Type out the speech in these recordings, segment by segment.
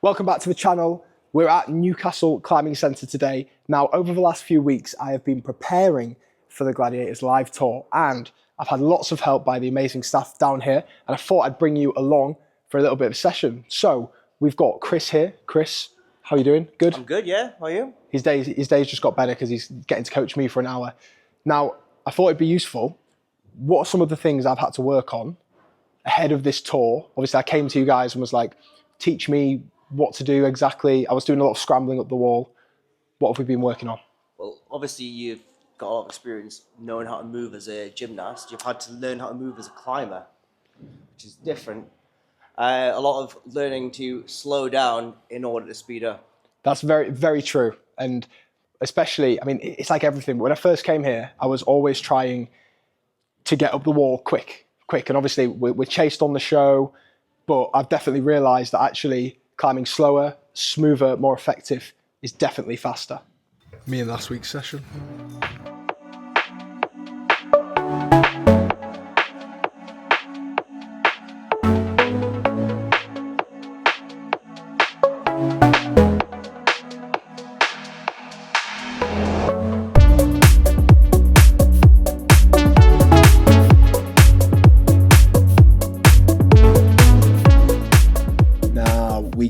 Welcome back to the channel. We're at Newcastle Climbing Centre today. Now, over the last few weeks, I have been preparing for the Gladiators live tour, and I've had lots of help by the amazing staff down here, and I thought I'd bring you along for a little bit of a session. So we've got Chris here. Chris, how are you doing? Good? I'm good, yeah. How are you? His days just got better because he's getting to coach me for an hour. Now, I thought it'd be useful. What are some of the things I've had to work on ahead of this tour? Obviously, I came to you guys and was like, teach me what to do exactly. I was doing a lot of scrambling up the wall. What have we been working on? Well, obviously you've got a lot of experience knowing how to move as a gymnast. You've had to learn how to move as a climber, which is different. A lot of learning to slow down in order to speed up. That's very, very true. And especially, I mean, it's like everything. When I first came here, I was always trying to get up the wall quick. And obviously we're chased on the show, but I've definitely realized that actually climbing slower, smoother, more effective is definitely faster. Me in last week's session.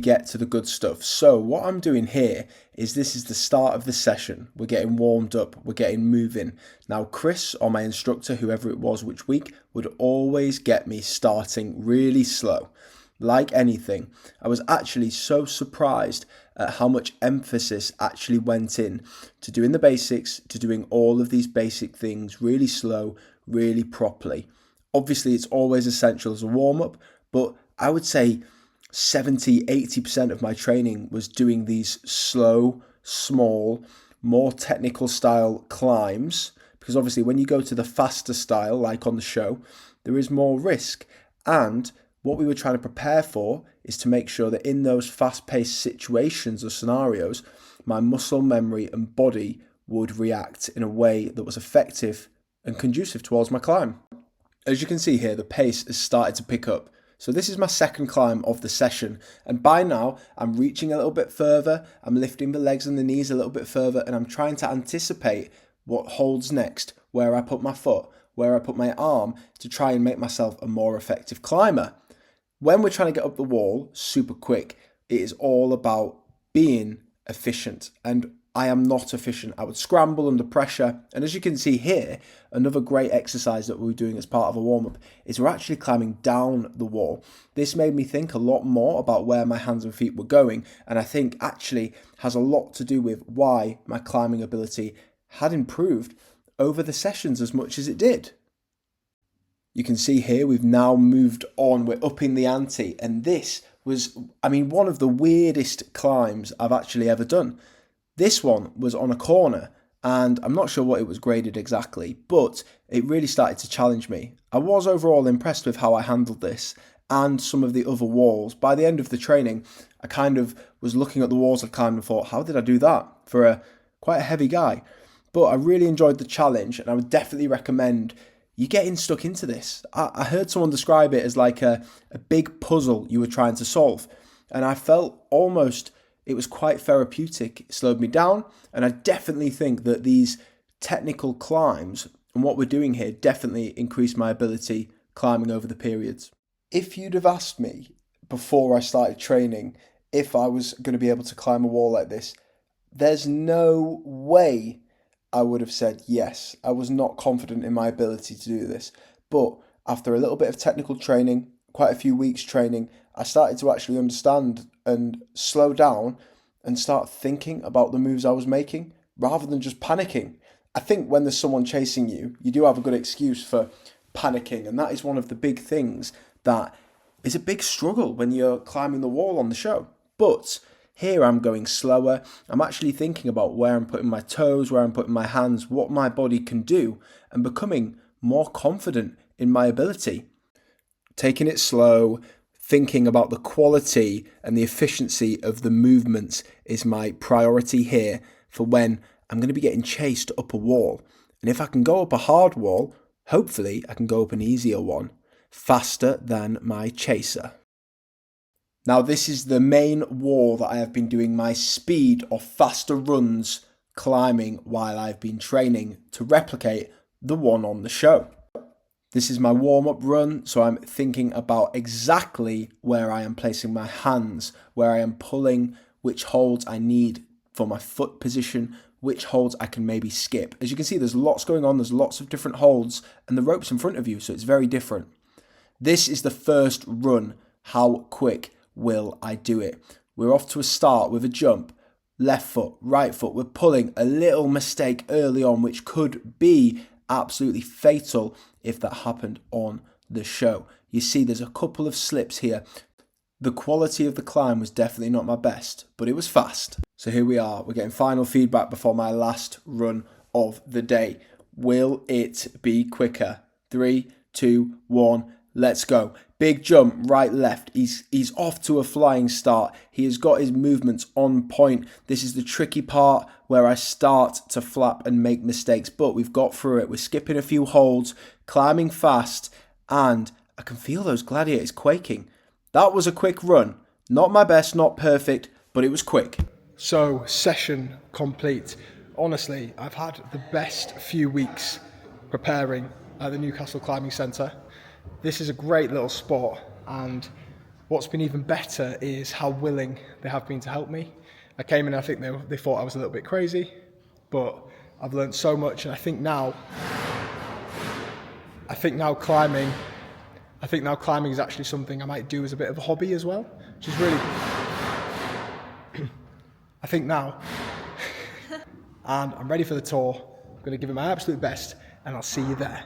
Get to the good stuff. So what I'm doing here is this is the start of the session. We're getting warmed up, we're getting moving. Now Chris, or my instructor, whoever it was which week, would always get me starting really slow. Like anything, I was actually so surprised at how much emphasis actually went in to doing the basics, to doing all of these basic things really slow, really properly. Obviously it's always essential as a warm-up, but I would say 70-80% of my training was doing these slow, small, more technical style climbs, because obviously when you go to the faster style, like on the show, there is more risk. And what we were trying to prepare for is to make sure that in those fast-paced situations or scenarios, my muscle memory and body would react in a way that was effective and conducive towards my climb. As you can see here, the pace has started to pick up. So this is my second climb of the session, and by now I'm reaching a little bit further, I'm lifting the legs and the knees a little bit further, and I'm trying to anticipate what holds next, where I put my foot, where I put my arm, to try and make myself a more effective climber. When we're trying to get up the wall super quick, it is all about being efficient, and I am not efficient. I would scramble under pressure, and as you can see here, another great exercise that we're doing as part of a warm-up is we're actually climbing down the wall. This made me think a lot more about where my hands and feet were going, and I think actually has a lot to do with why my climbing ability had improved over the sessions as much as it did. You can see here we've now moved on, we're upping the ante, and this was, I mean, one of the weirdest climbs I've actually ever done. This one was on a corner, and I'm not sure what it was graded exactly, but it really started to challenge me. I was overall impressed with how I handled this and some of the other walls. By the end of the training, I kind of was looking at the walls I'd climbed and thought, how did I do that for quite a heavy guy? But I really enjoyed the challenge, and I would definitely recommend you getting stuck into this. I heard someone describe it as like a big puzzle you were trying to solve, and I felt almost it was quite therapeutic. It slowed me down, and I definitely think that these technical climbs and what we're doing here definitely increased my ability climbing over the periods. If you'd have asked me before I started training if I was going to be able to climb a wall like this, there's no way I would have said yes. I was not confident in my ability to do this. But after a little bit of technical training, quite a few weeks training, I started to actually understand and slow down and start thinking about the moves I was making rather than just panicking. I think when there's someone chasing you, you do have a good excuse for panicking, and that is one of the big things that is a big struggle when you're climbing the wall on the show. But here I'm going slower. I'm actually thinking about where I'm putting my toes, where I'm putting my hands, what my body can do, and becoming more confident in my ability. Taking it slow, thinking about the quality and the efficiency of the movements is my priority here for when I'm going to be getting chased up a wall. And if I can go up a hard wall, hopefully I can go up an easier one, faster than my chaser. Now this is the main wall that I have been doing my speed or faster runs climbing while I've been training to replicate the one on the show. This is my warm-up run, so I'm thinking about exactly where I am placing my hands, where I am pulling, which holds I need for my foot position, which holds I can maybe skip. As you can see, there's lots going on, there's lots of different holds, and the rope's in front of you, so it's very different. This is the first run. How quick will I do it? We're off to a start with a jump. Left foot, right foot. We're pulling. A little mistake early on, which could be absolutely fatal if that happened on the show. You see there's a couple of slips here. The quality of the climb was definitely not my best, but it was fast. So here we are. We're getting final feedback before my last run of the day. Will it be quicker? 3, 2, 1, let's go. Big jump, right, left. He's off to a flying start. He has got his movements on point. This is the tricky part where I start to flap and make mistakes, but we've got through it. We're skipping a few holds, climbing fast, and I can feel those gladiators quaking. That was a quick run. Not my best, not perfect, but it was quick. So, session complete. Honestly, I've had the best few weeks preparing at the Newcastle Climbing Centre. This is a great little sport, and what's been even better is how willing they have been to help me. I came in, I think they thought I was a little bit crazy, but I've learned so much, and I think now climbing is actually something I might do as a bit of a hobby as well, which is really, I think now, and I'm ready for the tour. I'm going to give it my absolute best, and I'll see you there.